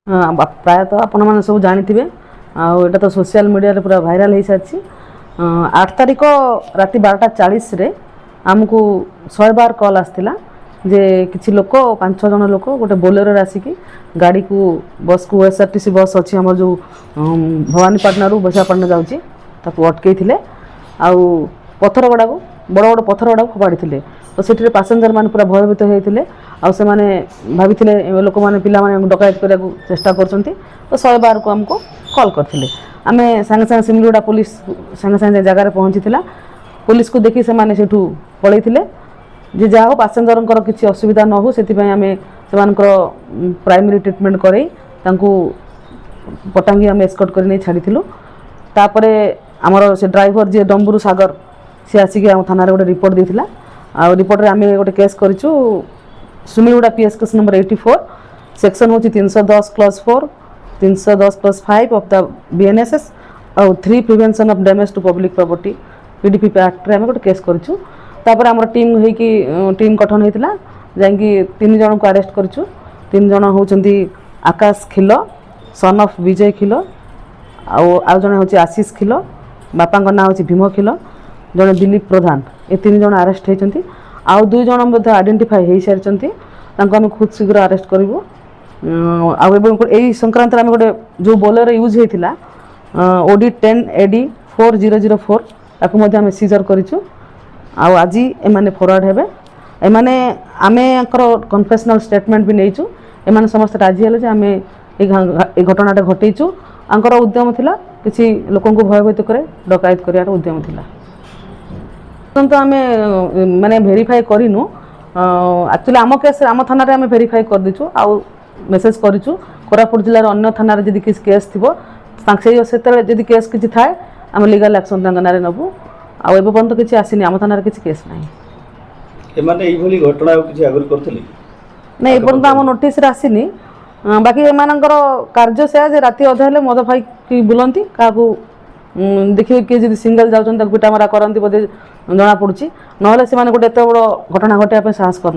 प्रायतः आपण मैंने सब जानी आटा तो सोशल मीडिया पूरा भाइराल हो सारी 8 तारिख राति 12:40 रे आमको 100 बार कॉल आसला जे किसी लोक 5-6 जन लोक गोटे बोलेरो आसिकी गाड़ी को बस को एसआरटीसी बस अच्छी आम जो भवानीपाटना रू बसापाटना जाऊँगी अटकई थे आउ पथर गुड़ा को बड़ बड़ पथर गुड़ा फोपाड़ी थे तो से पैसेंजर मैंने पूरा भयभीत होते आउ से भाभी लोक मैंने पिला डकायत करने को चेष्टा कर 100 बार को आमको कॉल करते आम सागे सागे सिमलीगुड़ा पुलिस सागे सागे जगार पहुँची पुलिस को देखी से पलई जे जहाँ पैसेंजर किसी असुविधा न हो से प्राइमरी ट्रिटमेंट कर पटांगी आम एस्कॉर्ट कर नहीं छाड़ी तापर आमर से ड्राइवर जी डम्बुरू सागर सी आसिक थाना गोटे रिपोर्ट देता आ रिपोर्ट आम गोटे केस करूँ Semiliguda PS case number 84 section हूँ 310 clause 4 310 clause 5 of the BNSS और 3 prevention of damage to public property PDP act आम गोटे केस करूँ तापर आम टीम होगी टीम गठन होता जाकि 3 जन को अरेस्ट करूँ 3 जन होती आकाश खिल सन ऑफ विजय खिल आउ जन हूँ आशीष खिल बापा ना हूँ भीम खिल जड़े दिलीप प्रधान ये 3 जन अरेस्ट होती आउ 2 जन आइडेंटिफाई हो सारी आम खूब शीघ्र अरेस्ट करूँ आई संक्रांत आम गोटे जो बोलेरो यूज होता OD 10 AD 4004 ताकू आम सीजर करूँ आज एमाने फरवर्ड हेबे एमाने आमे कन्फेशनल स्टेटमेंट भी नहींचु एमाने समस्त राजी हेले आम ये घटनाटा घटेचु आंकर उद्यम थिला किसी लोक भयभीत करे डकायत कर उद्यम थिला तो आम माने भेरीफाई करूँ एक्चुअली आम केस आम थाना आम भेरीफाई कर दीचु आउ मेसेज करूँ कोरापुट जिलार अन्य थाना जदि किसी केस थी से केस किसी थाए आम लीगल एक्शन ना नबू आउ पर्यंत किसी आसनी आम थाना किसी केस ना घटना ना एपर्यंत आम नोटिस आसनी बाकी एमानଙ୍କର कार्य से राति अधा हेले मद खाई कि बुलती क्या देखिए किए जब सिंगल जाऊँ पिटामरा करती बोधे जना पड़ी ना गोटे एत बड़ घटना घटाया साहस कर।